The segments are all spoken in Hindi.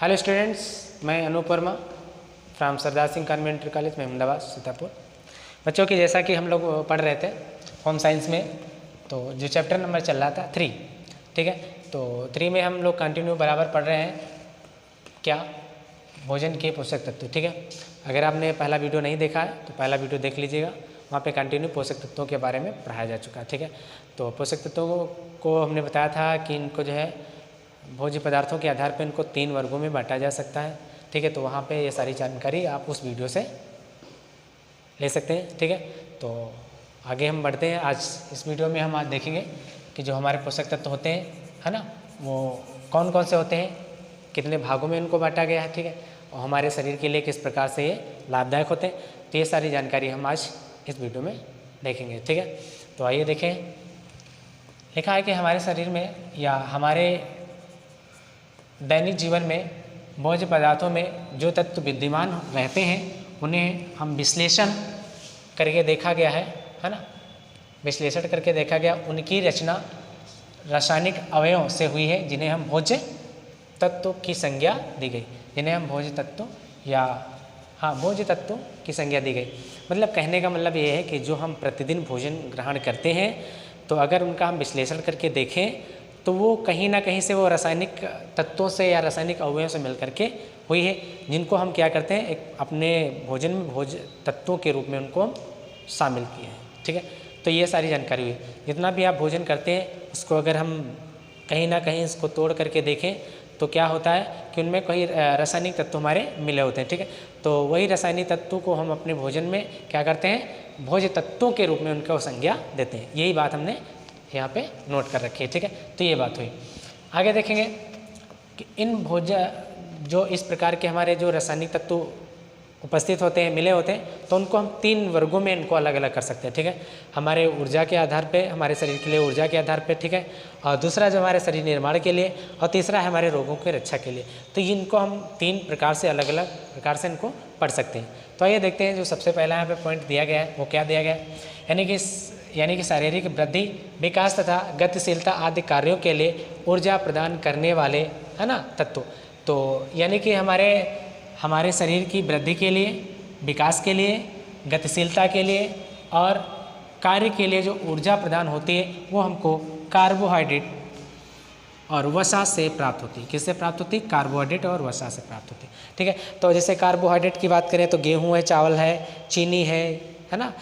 हेलो स्टूडेंट्स, मैं Anoop Verma from Sardar Singh Convent College Mahmudabad Sitapur. बच्चों की जैसा कि हम लोग पढ़ रहे थे होम साइंस में, तो जो चैप्टर नंबर चल रहा था 3, ठीक है। तो 3 में हम लोग कंटिन्यू बराबर पढ़ रहे हैं क्या, भोजन के पोषक तत्व, ठीक है। अगर आपने पहला वीडियो नहीं देखा है तो पहला वीडियो देख लीजिएगा, वहाँ पे कंटिन्यू पोषक तत्वों के बारे में पढ़ाया जा चुका है, ठीक है। तो पोषक तत्वों को हमने बताया था कि इनको जो है भोज्य पदार्थों के आधार पर इनको 3 वर्गों में बांटा जा सकता है, ठीक है। तो वहाँ पे ये सारी जानकारी आप उस वीडियो से ले सकते हैं, ठीक है। तो आगे हम बढ़ते हैं। आज इस वीडियो में हम आज देखेंगे कि जो हमारे पोषक तत्व होते हैं, है ना, वो कौन कौन से होते हैं, कितने भागों में इनको बांटा गया है, ठीक है, और हमारे शरीर के लिए किस प्रकार से ये लाभदायक होते हैं। तो ये सारी जानकारी हम आज इस वीडियो में देखेंगे, ठीक है। तो आइए देखें। लिखा है कि हमारे शरीर में या हमारे दैनिक जीवन में भोज्य पदार्थों में जो तत्व विद्यमान रहते हैं उन्हें हम विश्लेषण करके देखा गया है ना, विश्लेषण करके देखा गया। उनकी रचना रासायनिक अवयवों से हुई है जिन्हें हम भोज्य तत्व की संज्ञा दी गई, जिन्हें हम भोज्य तत्व या भोज्य तत्व की संज्ञा दी गई। मतलब कहने का मतलब ये है कि जो हम प्रतिदिन भोजन ग्रहण करते हैं, तो अगर उनका हम विश्लेषण करके देखें तो वो कहीं ना कहीं से वो रासायनिक तत्वों से या रासायनिक अवयवों से मिल करके हुई है, जिनको हम क्या करते हैं एक अपने भोजन में भोज्य तत्वों के रूप में उनको हम शामिल किए हैं, ठीक है। तो ये सारी जानकारी हुई। जितना भी आप भोजन करते हैं उसको अगर हम कहीं ना कहीं इसको तोड़ करके देखें तो क्या होता है कि उनमें कई रासायनिक तत्व हमारे मिले होते हैं, ठीक है। तो वही रासायनिक तत्वों को हम अपने भोजन में क्या करते हैं, भोज्य तत्वों के रूप में उनको संज्ञा देते हैं। यही बात हमने यहाँ पे नोट कर रखी है, ठीक है। तो ये बात हुई। आगे देखेंगे कि इन भोज्य जो इस प्रकार के हमारे जो रासायनिक तत्व उपस्थित होते हैं, मिले होते हैं, तो उनको हम 3 वर्गों में इनको अलग अलग कर सकते हैं, ठीक है। हमारे ऊर्जा के आधार पे, हमारे शरीर के लिए ऊर्जा के आधार पे, ठीक है, और दूसरा जो हमारे शरीर निर्माण के लिए, और तीसरा है हमारे रोगों की रक्षा के लिए। तो इनको हम 3 प्रकार से अलग अलग प्रकार से इनको पढ़ सकते हैं। तो आइए देखते हैं। जो सबसे पहला यहाँ पे पॉइंट दिया गया है वो क्या दिया गया है, यानी कि शारीरिक वृद्धि, विकास तथा गतिशीलता आदि कार्यों के लिए ऊर्जा प्रदान करने वाले, है ना, तत्व। तो यानी कि हमारे शरीर की वृद्धि के लिए, विकास के लिए, गतिशीलता के लिए और कार्य के लिए जो ऊर्जा प्रदान होती है वो हमको कार्बोहाइड्रेट और वसा से प्राप्त होती है। किससे प्राप्त होती है? कार्बोहाइड्रेट और वसा से प्राप्त होती है, ठीक है। तो जैसे कार्बोहाइड्रेट की बात करें तो गेहूँ है, चावल है, चीनी है ना,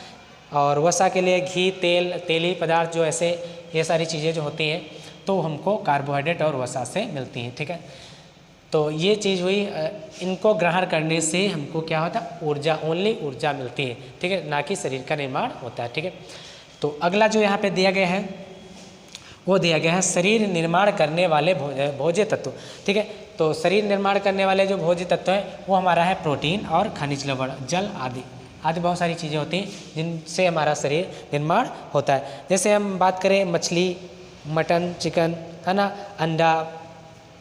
और वसा के लिए घी, तेल, तेली पदार्थ, जो ऐसे ये सारी चीज़ें जो होती हैं तो हमको कार्बोहाइड्रेट और वसा से मिलती हैं, ठीक है। तो ये चीज़ हुई। इनको ग्रहण करने से हमको क्या होता है, ऊर्जा, ओनली ऊर्जा मिलती है, ठीक है, ना कि शरीर का निर्माण होता है, ठीक है। तो अगला जो यहाँ पे दिया गया है वो दिया गया है शरीर निर्माण करने वाले भोज्य तत्व, ठीक है। तो शरीर निर्माण करने वाले जो भोज्य तत्व हैं वो हमारा है प्रोटीन और खनिज लवण, जल आदि बहुत सारी चीज़ें होती हैं जिनसे हमारा शरीर निर्माण होता है। जैसे हम बात करें मछली, मटन, चिकन, है ना, अंडा,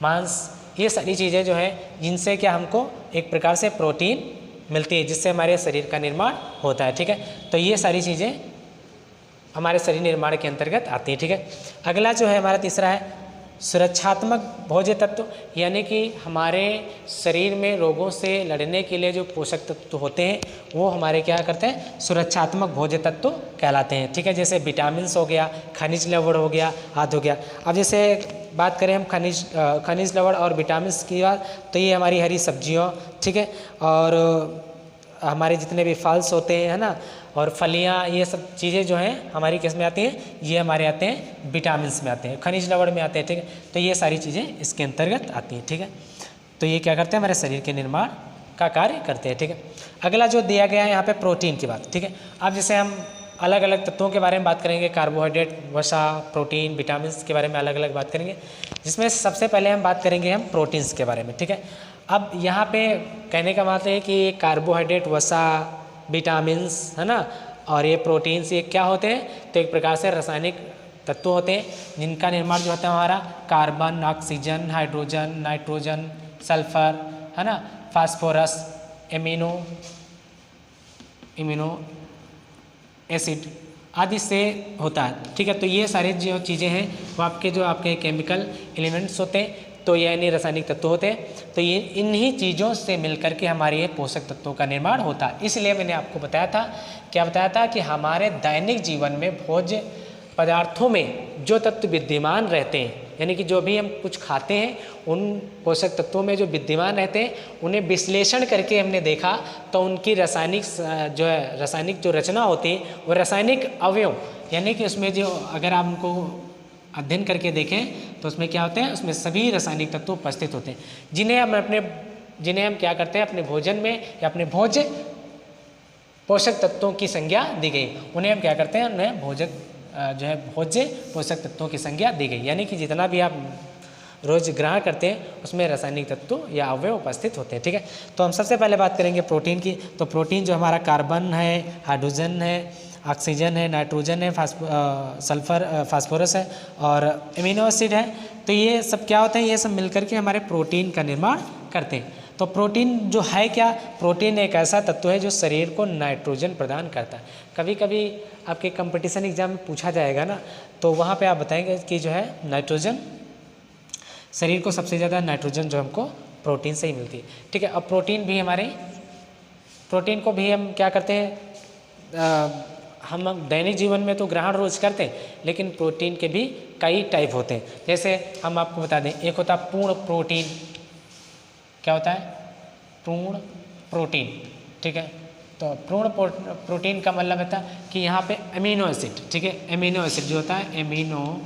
मांस, ये सारी चीज़ें जो हैं जिनसे क्या हमको एक प्रकार से प्रोटीन मिलती है, जिससे हमारे शरीर का निर्माण होता है, ठीक है। तो ये सारी चीज़ें हमारे शरीर निर्माण के अंतर्गत आती हैं, ठीक है। अगला जो है हमारा तीसरा है सुरक्षात्मक भोज्य तत्व, यानी कि हमारे शरीर में रोगों से लड़ने के लिए जो पोषक तत्व होते हैं वो हमारे क्या करते हैं, सुरक्षात्मक भोज्य तत्व कहलाते हैं, ठीक है। जैसे विटामिन्स हो गया, खनिज लवण हो गया, आदि हो गया। अब जैसे बात करें हम खनिज लवण और विटामिन्स की बात, तो ये हमारी हरी सब्जियों, ठीक है, और हमारे जितने भी फल्स होते हैं, है ना, और फलियाँ, ये सब चीज़ें जो हैं हमारी किस में आती हैं, ये हमारे आते हैं विटामिन्स में आते हैं, खनिज लवण में आते हैं, ठीक है। तो ये सारी चीज़ें इसके अंतर्गत आती हैं, ठीक है। तो ये क्या करते हैं, हमारे शरीर के निर्माण का कार्य करते हैं, ठीक है। अगला जो दिया गया है यहाँ पे प्रोटीन की बात, ठीक है। अब जैसे हम अलग अलग तत्वों के बारे में बात करेंगे, कार्बोहाइड्रेट, वसा, प्रोटीन, विटामिन्स के बारे में अलग अलग बात करेंगे, जिसमें सबसे पहले हम बात करेंगे हम प्रोटीन्स के बारे में, ठीक है। अब यहाँ पे कहने का मतलब है कि कार्बोहाइड्रेट, वसा, विटामिन्स, है ना, और ये प्रोटीन्स, ये क्या होते हैं, तो एक प्रकार से रासायनिक तत्व होते हैं जिनका निर्माण जो होता है हमारा carbon, oxygen, hydrogen, nitrogen, sulphur, है ना, फास्फोरस, इम्यूनो एसिड आदि से होता है, ठीक है। तो ये सारी जो चीज़ें हैं वो आपके केमिकल एलिमेंट्स होते हैं। तो ये यानी रासायनिक तत्व होते हैं। तो ये इन्हीं चीज़ों से मिलकर के हमारे ये पोषक तत्वों का निर्माण होता है। इसलिए मैंने आपको बताया था, क्या बताया था कि हमारे दैनिक जीवन में भोज्य पदार्थों में जो तत्व विद्यमान रहते हैं, यानी कि जो भी हम कुछ खाते हैं उन पोषक तत्वों में जो विद्यमान रहते हैं उन्हें विश्लेषण करके हमने देखा तो उनकी रासायनिक जो रचना होती है वो रासायनिक अवयव, यानी कि उसमें जो अगर आप उनको अध्ययन करके देखें तो उसमें क्या होते हैं, उसमें सभी रासायनिक तत्व उपस्थित होते हैं जिन्हें हम क्या करते हैं अपने भोजन में या अपने भोज्य पोषक तत्वों की संज्ञा दी गई, उन्हें हम क्या करते हैं, उन्हें भोज्य पोषक तत्वों की संज्ञा दी गई। यानी कि जितना भी आप रोज ग्रहण करते हैं उसमें रासायनिक तत्व या अवयव उपस्थित होते हैं। ठीक है, तो हम सबसे पहले बात करेंगे प्रोटीन की। तो प्रोटीन जो हमारा कार्बन है, हाइड्रोजन है, ऑक्सीजन है, नाइट्रोजन है, सल्फर फास्फोरस है और एमिनो एसिड है। तो ये सब क्या होते हैं, ये सब मिलकर के हमारे प्रोटीन का निर्माण करते हैं। तो प्रोटीन जो है क्या, प्रोटीन एक ऐसा तत्व है जो शरीर को नाइट्रोजन प्रदान करता है। कभी कभी आपके कंपटीशन एग्जाम में पूछा जाएगा ना, तो वहाँ पे आप बताएंगे कि जो है नाइट्रोजन, शरीर को सबसे ज़्यादा नाइट्रोजन जो हमको प्रोटीन से ही मिलती है। ठीक है, अब प्रोटीन को भी हम क्या करते हैं, हम दैनिक जीवन में तो ग्रहण रोज करते हैं, लेकिन प्रोटीन के भी कई टाइप होते हैं। जैसे हम आपको बता दें, एक होता है पूर्ण प्रोटीन। क्या होता है, पूर्ण प्रोटीन। ठीक है, तो पूर्ण प्रोटीन का मतलब होता है कि यहाँ पे अमीनो एसिड, ठीक है, अमीनो एसिड जो होता है, एमिनो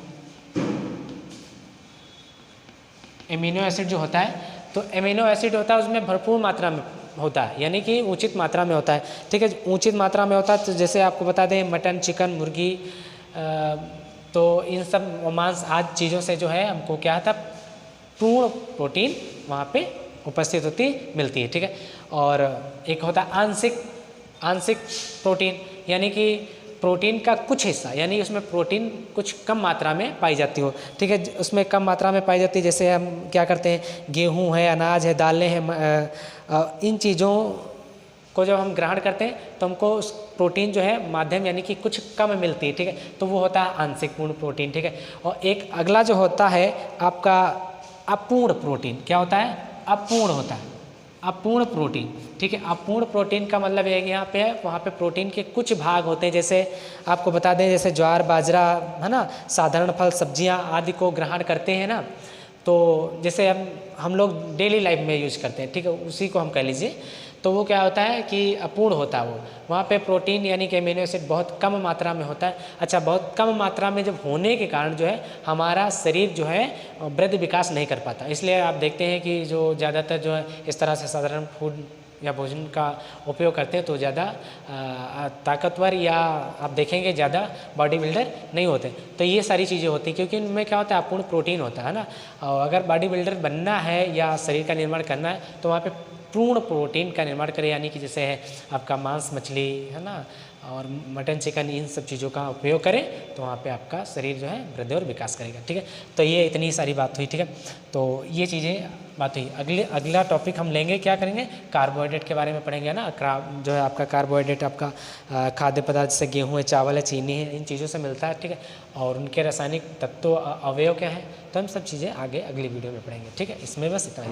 एसिड जो होता है, तो एमिनो एसिड होता है उसमें भरपूर मात्रा में होता है, यानी कि उचित मात्रा में होता है। ठीक है, उचित मात्रा में होता है। तो जैसे आपको बता दें मटन, चिकन, मुर्गी, तो इन सब मांस आदि चीज़ों से जो है हमको क्या था, पूर्ण प्रोटीन वहाँ पे उपस्थित मिलती है। ठीक है, और एक होता है आंशिक प्रोटीन, यानी कि प्रोटीन का कुछ हिस्सा, यानी उसमें प्रोटीन कुछ कम मात्रा में पाई जाती हो। ठीक है, उसमें कम मात्रा में पाई जाती है। जैसे हम क्या करते हैं, गेहूं है, अनाज है, दालें हैं, इन चीज़ों को जब हम ग्रहण करते हैं तो हमको उस प्रोटीन जो है माध्यम यानी कि कुछ कम मिलती है। ठीक है, तो वो होता है आंशिक पूर्ण प्रोटीन। ठीक है, और एक अगला जो होता है आपका अपूर्ण प्रोटीन। क्या होता है, अपूर्ण होता है, अपूर्ण प्रोटीन। ठीक है, अपूर्ण प्रोटीन का मतलब है कि यहाँ पे है, वहाँ पे प्रोटीन के कुछ भाग होते हैं। जैसे आपको बता दें, जैसे ज्वार, बाजरा है ना, साधारण फल, सब्जियाँ आदि को ग्रहण करते हैं ना, तो जैसे हम लोग डेली लाइफ में यूज करते हैं। ठीक है, उसी को हम कह लीजिए, तो वो क्या होता है कि अपूर्ण होता है वो, वहाँ पे प्रोटीन यानी कि एमिनो एसिड बहुत कम मात्रा में होता है। अच्छा, बहुत कम मात्रा में जब होने के कारण जो है हमारा शरीर जो है वृद्धि विकास नहीं कर पाता। इसलिए आप देखते हैं कि जो ज़्यादातर जो है इस तरह से साधारण फूड या भोजन का उपयोग करते हैं तो ज़्यादा ताकतवर या आप देखेंगे ज़्यादा बॉडी बिल्डर नहीं होते। तो ये सारी चीज़ें होती हैं क्योंकि इनमें क्या होता है, अपूर्ण प्रोटीन होता है ना। और अगर बॉडी बिल्डर बनना है या शरीर का निर्माण करना है तो वहाँ पे पूर्ण प्रोटीन का निर्माण करें, यानी कि जैसे है आपका मांस, मछली है ना, और मटन, चिकन, इन सब चीज़ों का उपयोग करें तो वहाँ पे आपका शरीर जो है वृद्धि और विकास करेगा। ठीक है, तो ये इतनी सारी बात हुई। ठीक है, तो ये चीज़ें बात हुई। अगला टॉपिक हम लेंगे, क्या करेंगे, कार्बोहाइड्रेट के बारे में पढ़ेंगे ना। जो है आपका कार्बोहाइड्रेट आपका खाद्य पदार्थ जैसे गेहूँ है, चावल है, चीनी है, इन चीज़ों से मिलता है। ठीक है, और उनके रासायनिक तत्व अवयव क्या है, तो हम सब चीज़ें आगे अगली वीडियो में पढ़ेंगे। ठीक है, इसमें बस इतना ही।